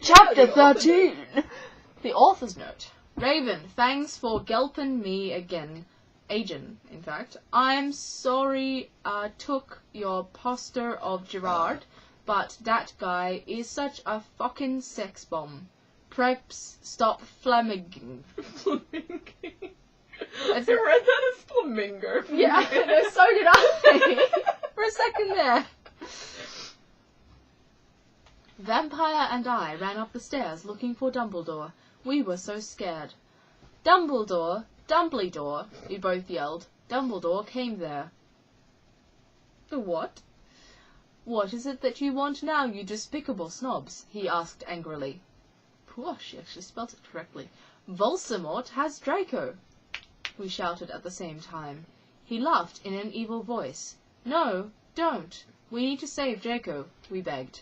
Chapter 13! The author's note. Raven, thanks for gelpin me again. Agent, in fact. I'm sorry I took your poster of Gerard, but that guy is such a fucking sex bomb. Preps, stop flaminging. Flaminging. I read that as flamingo. Yeah, no, so did I. For a second there. Vampire and I ran up the stairs looking for Dumbledore. We were so scared. Dumbledore, Dumbledore, we both yelled. Dumbledore came there. The what? What is it that you want now, you despicable snobs? He asked angrily. Poor, she actually spelt it correctly. Voldemort has Draco, we shouted at the same time. He laughed in an evil voice. No, don't. We need to save Draco, we begged.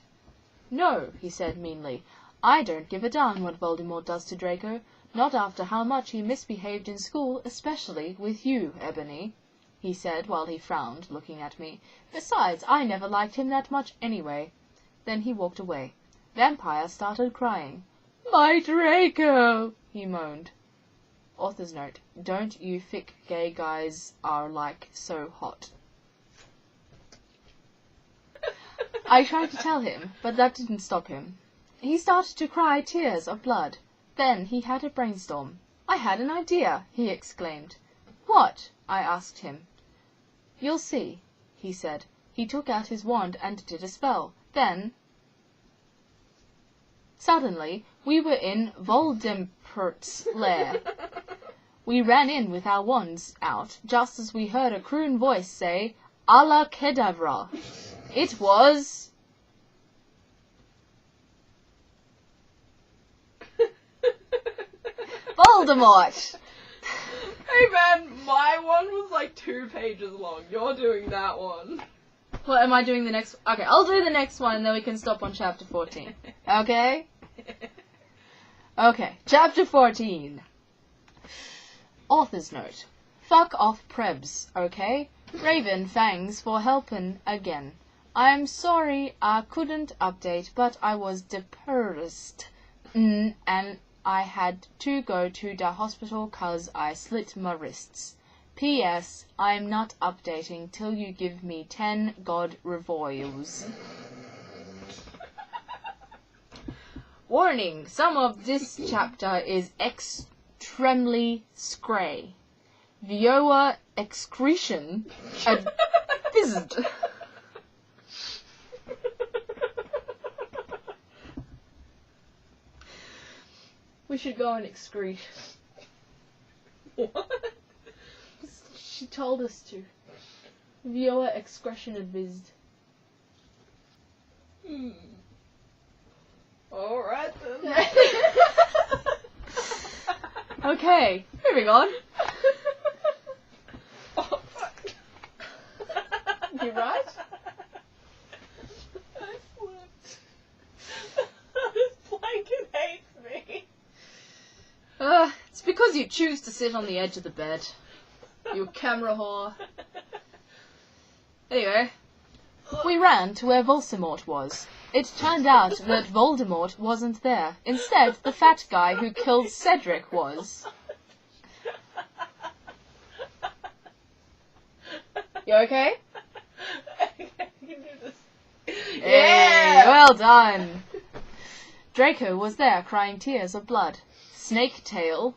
No, he said meanly. I don't give a darn what Voldemort does to Draco, not after how much he misbehaved in school, especially with you, Ebony, he said while he frowned, looking at me. Besides, I never liked him that much anyway. Then he walked away. Vampire started crying. My Draco, he moaned. Author's note. Don't you thick gay guys are like so hot. I tried to tell him, but that didn't stop him. He started to cry tears of blood. Then he had a brainstorm. I had an idea, he exclaimed. What? I asked him. You'll see, he said. He took out his wand and did a spell. Then, suddenly, we were in Voldemort's lair. We ran in with our wands out, just as we heard a croon voice say, "Alla Kedavra." It was... Voldemort! Hey man, my one was like 2 pages long. You're doing that one. Well, am I doing the next... Okay, I'll do the next one and then we can stop on chapter 14. Okay? Okay, chapter 14. Author's note. Fuck off Prebz, okay? Raven, thanks for helping again. I'm sorry I couldn't update, but I was depressed. And I had to go to the hospital 'cause I slit my wrists. P.S. I'm not updating till you give me 10 God revoils. Warning, some of this chapter is extremely scray. Viola excretion advised. We should go and excrete. What? She told us to. Viola excretion advised. Alright then. Okay, moving on. Oh, fuck. You right? I flipped. This blanket hates me. It's because you choose to sit on the edge of the bed. You camera whore. Anyway, we ran to where Voldemort was. It turned out that Voldemort wasn't there. Instead, the fat guy who killed Cedric was. You okay? I can do this. Yeah! Well done! Draco was there crying tears of blood. Snake Tail...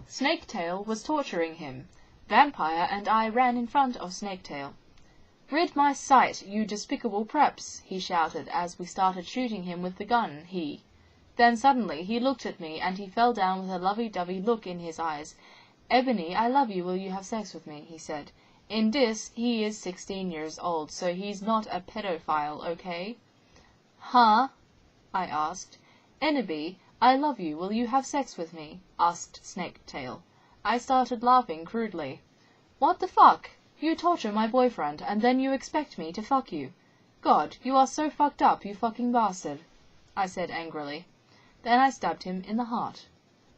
Snaketail was torturing him. Vampire and I ran in front of Snaketail. Rid my sight, you despicable preps, he shouted as we started shooting him with the gun, Then suddenly he looked at me and he fell down with a lovey-dovey look in his eyes. Ebony, I love you, will you have sex with me, he said. In this, he is 16 years old, so he's not a pedophile, okay? Huh? I asked. Eneby, I love you, will you have sex with me? Asked Snaketail. I started laughing crudely. What the fuck? You torture my boyfriend, and then you expect me to fuck you. God, you are so fucked up, you fucking bastard, I said angrily. Then I stabbed him in the heart.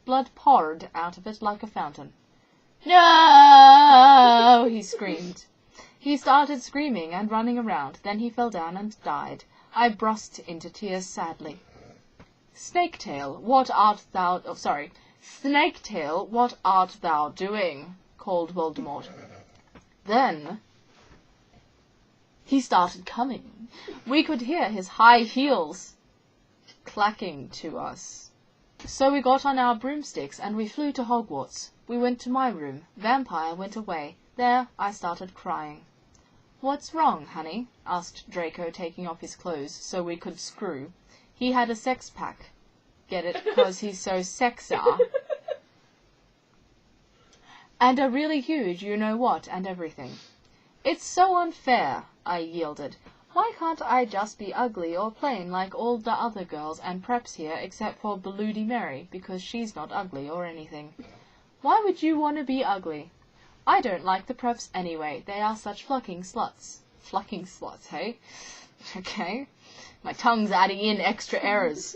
Blood poured out of it like a fountain. No! he screamed. He started screaming and running around, then he fell down and died. I burst into tears sadly. Snaketail, what art thou... Oh, sorry. Snaketail, what art thou doing? Called Voldemort. Then he started coming. We could hear his high heels clacking to us. So we got on our broomsticks and we flew to Hogwarts. We went to my room. Vampire went away. There I started crying. What's wrong, honey? Asked Draco, taking off his clothes so we could screw. He had a sex pack. Get it? 'Cause he's so sexy. And a really huge you-know-what and everything. It's so unfair, I yielded. Why can't I just be ugly or plain like all the other girls and preps here except for Bloody Mary, because she's not ugly or anything? Why would you want to be ugly? I don't like the preps anyway. They are such flucking sluts. Flucking sluts, hey? Okay. My tongue's adding in extra errors.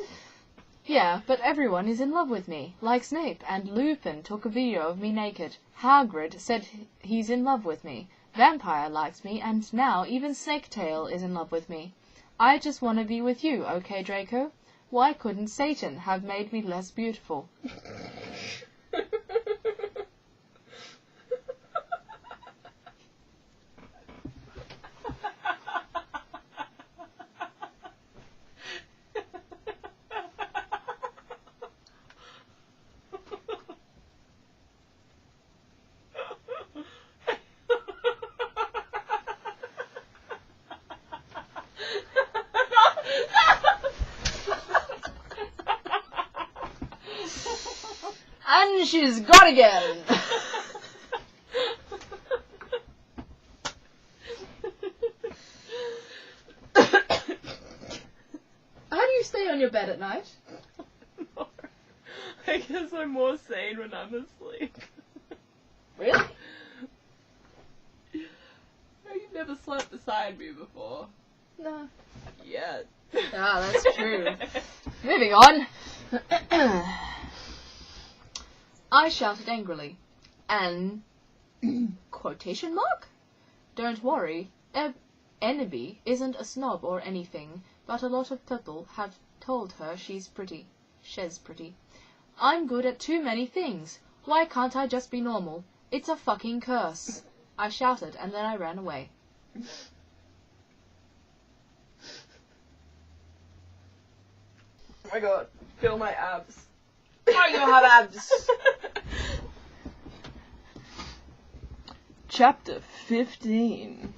Yeah, but everyone is in love with me, like Snape, and Lupin took a video of me naked. Hagrid said he's in love with me. Vampire likes me, and now even Snaketail is in love with me. I just want to be with you, okay, Draco? Why couldn't Satan have made me less beautiful? And she's gone again! How do you stay on your bed at night? No. I guess I'm more sane when I'm asleep. Really? Oh, you've never slept beside me before. No. Yet. Ah, that's true. Moving on. I shouted angrily. An quotation mark? Don't worry. Enemy isn't a snob or anything, but a lot of people have told her she's pretty. She's pretty. I'm good at too many things. Why can't I just be normal? It's a fucking curse. I shouted and then I ran away. Oh my god, feel my abs. I don't have abs. Chapter 15.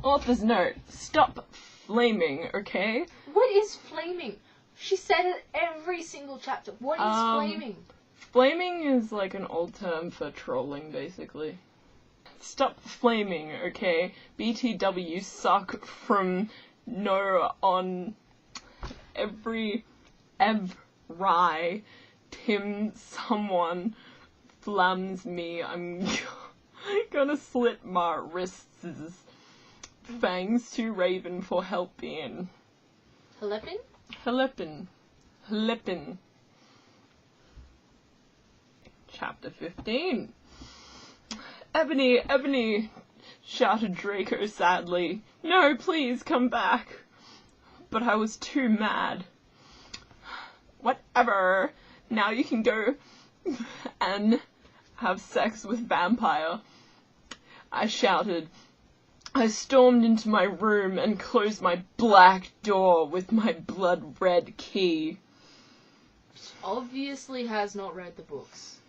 Author's note. Stop flaming, okay? What is flaming? She said it every single chapter. What is flaming? Flaming is like an old term for trolling, basically. Stop flaming, okay? BTW suck from no on every Tim someone flams me. I'm gonna slit my wrists. Thanks to Raven for helping. Helping. Chapter 15. Ebony, shouted Draco sadly. No, please, come back. But I was too mad. Whatever. Now you can go and have sex with Vampire. I shouted. I stormed into my room and closed my black door with my blood-red key. Obviously has not read the books.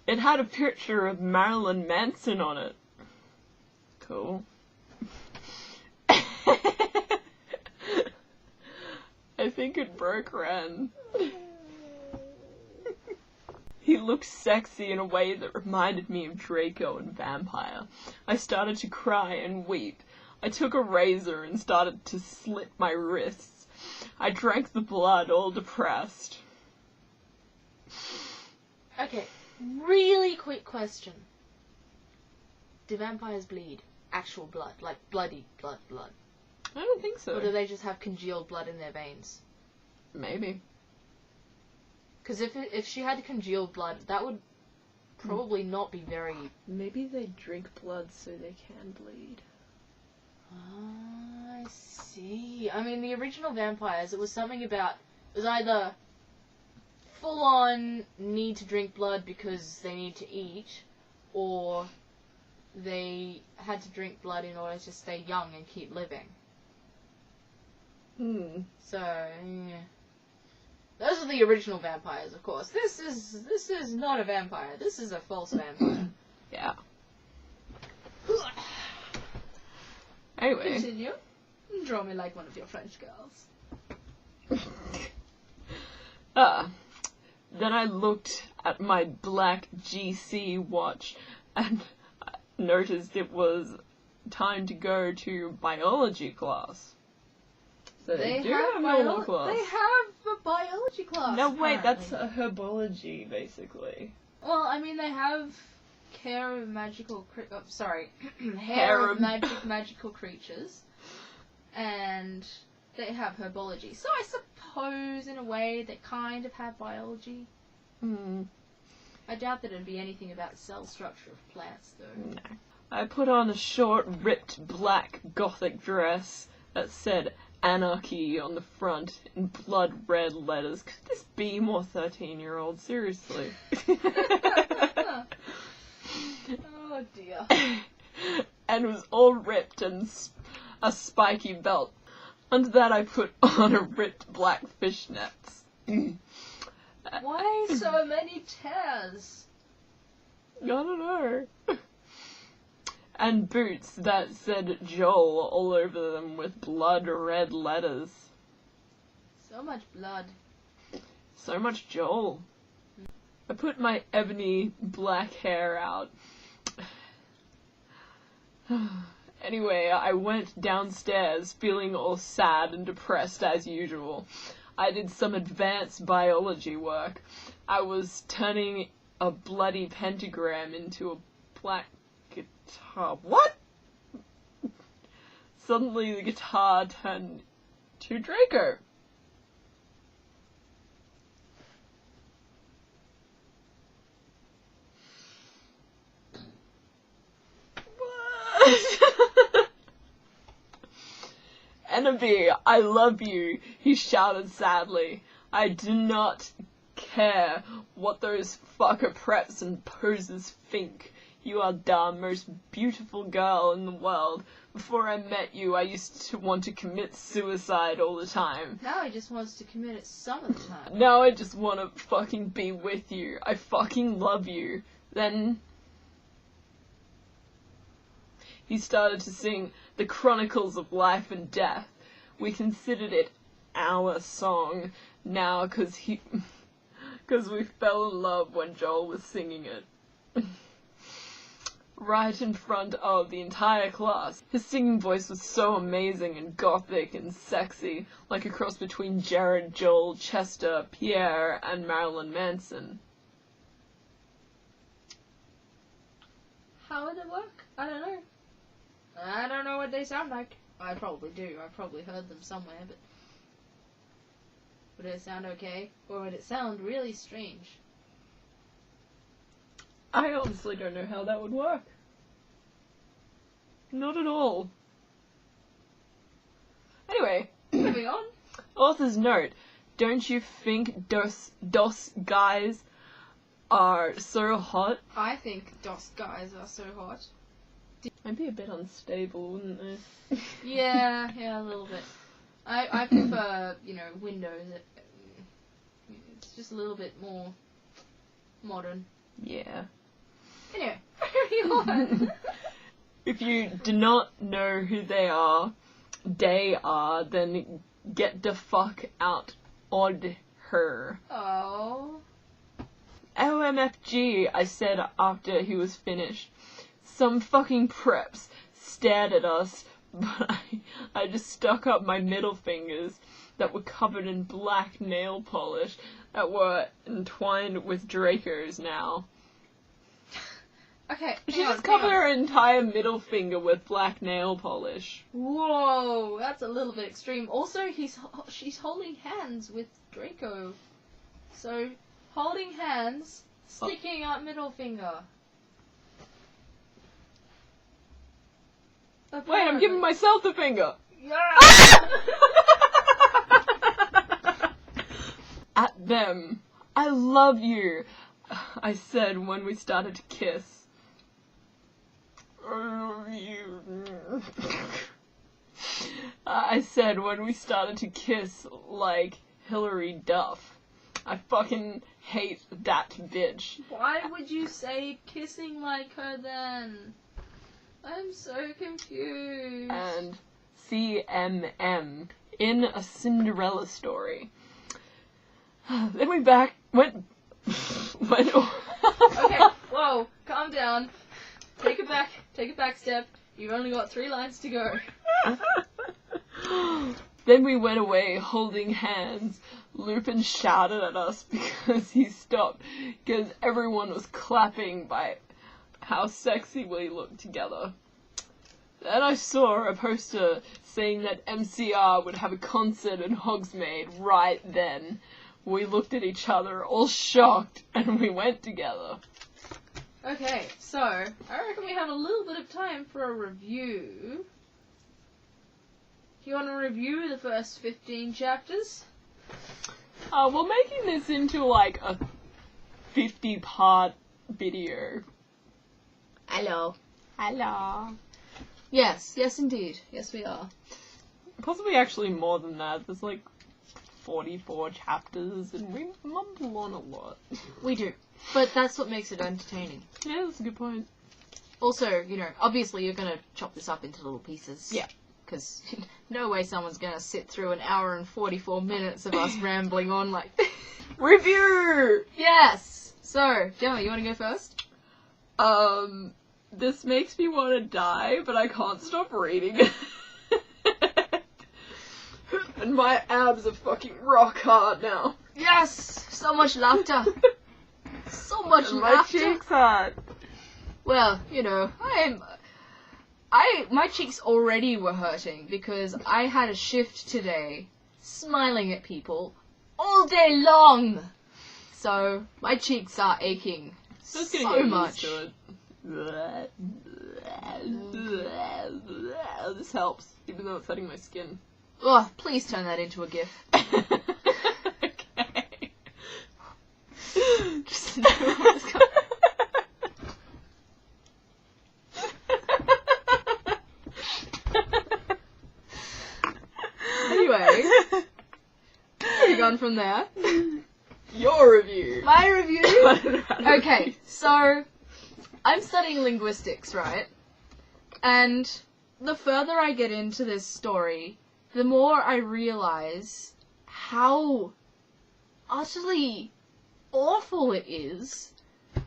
It had a picture of Marilyn Manson on it. Cool. I think it broke Wren. He looked sexy in a way that reminded me of Draco and Vampire. I started to cry and weep. I took a razor and started to slit my wrists. I drank the blood, all depressed. Okay, really quick question. Do vampires bleed? Actual blood? Like bloody blood? I don't think so. Or do they just have congealed blood in their veins? Maybe. Because if she had congealed blood, that would probably not be very... Maybe they drink blood so they can bleed. I see. I mean, the original vampires, it was something about... It was either full-on need to drink blood because they need to eat, or they had to drink blood in order to stay young and keep living. So, yeah. Those are the original vampires, of course. This is not a vampire. This is a false vampire. Yeah. Anyway. Continue. Draw me like one of your French girls. Then I looked at my black GC watch and noticed it was time to go to biology class. So they do have normal class. They have a biology class. No, wait, apparently. that's a herbology, basically. Well, I mean, they have hair of magical hair of magical creatures, and they have herbology. So I suppose, in a way, they kind of have biology. I doubt that it'd be anything about cell structure of plants, though. No. I put on a short, ripped black gothic dress that said Anarchy on the front in blood red letters. Could this be more 13-year-old? Seriously. Oh dear. And it was all ripped and a spiky belt. Under that I put on a ripped black fishnets. Why so many tears? I don't know. And boots that said Joel all over them with blood red letters. So much blood. So much Joel. I put my ebony black hair out. Anyway, I went downstairs feeling all sad and depressed as usual. I did some advanced biology work. I was turning a bloody pentagram into a black guitar. What? Suddenly the guitar turned to Draco. What? Enemy, I love you, he shouted sadly. I do not care what those fucker preps and posers think. You are the most beautiful girl in the world. Before I met you, I used to want to commit suicide all the time. Now he just wants to commit it some of the time. Now I just want to fucking be with you. I fucking love you. Then he started to sing the Chronicles of Life and Death. We considered it our song now because we fell in love when Joel was singing it. Right in front of the entire class. His singing voice was so amazing and gothic and sexy, like a cross between Jared, Joel, Chester, Pierre, and Marilyn Manson. How would it work? I don't know. I don't know what they sound like. I probably do. I've probably heard them somewhere, but would it sound okay? Or would it sound really strange? I honestly don't know how that would work. Not at all. Anyway. Moving on. Author's note. Don't you think DOS guys are so hot? I think DOS guys are so hot. I'd be a bit unstable, wouldn't they? Yeah, a little bit. I prefer, Windows. It's just a little bit more modern. Yeah. Anyway, moving on. If you do not know who they are, then get the fuck out on her. Oh. OMFG, I said after he was finished. Some fucking preps stared at us, but I just stuck up my middle fingers that were covered in black nail polish that were entwined with Draco's now. Okay, She hang on, just covered hang on. her entire middle finger with black nail polish. Whoa, that's a little bit extreme. Also, she's holding hands with Draco. So, holding hands, sticking out middle finger. Wait, I'm giving myself the finger! Yeah! At them. I love you, I said when we started to kiss. I said when we started to kiss like Hillary Duff. I fucking hate that bitch. Why would you say kissing like her then? I'm so confused. And CMM in a Cinderella story. Then we went. Okay, whoa, calm down. Take it back step. You've only got 3 lines to go. Then we went away holding hands. Lupin shouted at us because he stopped, because everyone was clapping by how sexy we looked together. Then I saw a poster saying that MCR would have a concert in Hogsmeade right then. We looked at each other, all shocked, and we went together. Okay, so, I reckon we have a little bit of time for a review. Do you want to review the first 15 chapters? We're making this into like a 50-part video. Hello. Hello. Yes, indeed. Yes, we are. Possibly actually more than that. There's like 44 chapters, and we mumble on a lot. We do. But that's what makes it entertaining. Yeah, that's a good point. Also, you know, obviously you're gonna chop this up into little pieces. Yeah. Because no way someone's gonna sit through an hour and 44 minutes of us rambling on like... Review! Yes! So, Gemma, you wanna go first? This makes me want to die, but I can't stop reading it. And my abs are fucking rock hard now. Yes! So much laughter. So much And my laughter. cheeks hurt. Well, you know, my cheeks already were hurting because I had a shift today, smiling at people all day long. So my cheeks are aching Just so gonna get much. used to it. This helps, even though it's hurting my skin. Oh, please turn that into a GIF. Okay. Just what's going- Anyway, moving on from there. Your review. My review. I don't know how to Okay, review. so I'm studying linguistics, right? And the further I get into this story, the more I realize how utterly awful it is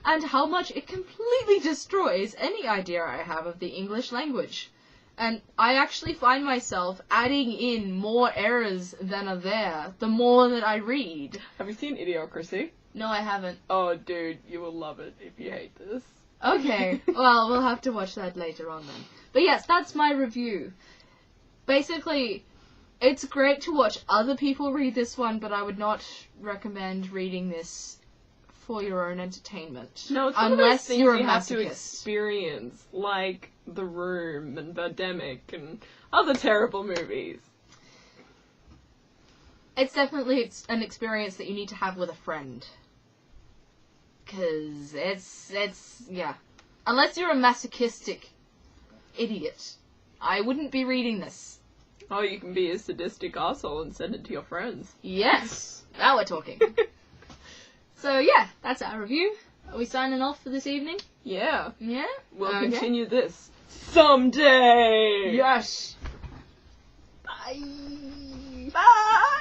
and how much it completely destroys any idea I have of the English language. And I actually find myself adding in more errors than are there the more that I read. Have you seen Idiocracy? No, I haven't. Oh, dude, you will love it if you hate this. Okay, well, we'll have to watch that later on then. But yes, that's my review. Basically, it's great to watch other people read this one, but I would not recommend reading this for your own entertainment. No, it's one of those unless things you're a you have to masochist. experience, like The Room and Birdemic and other terrible movies. It's definitely an experience that you need to have with a friend. Because yeah. Unless you're a masochistic idiot, I wouldn't be reading this. Oh, you can be a sadistic asshole and send it to your friends. Yes! Now we're talking. So yeah, that's our review. Are we signing off for this evening? Yeah. Yeah? We'll Okay. continue this someday! Yes! Bye! Bye!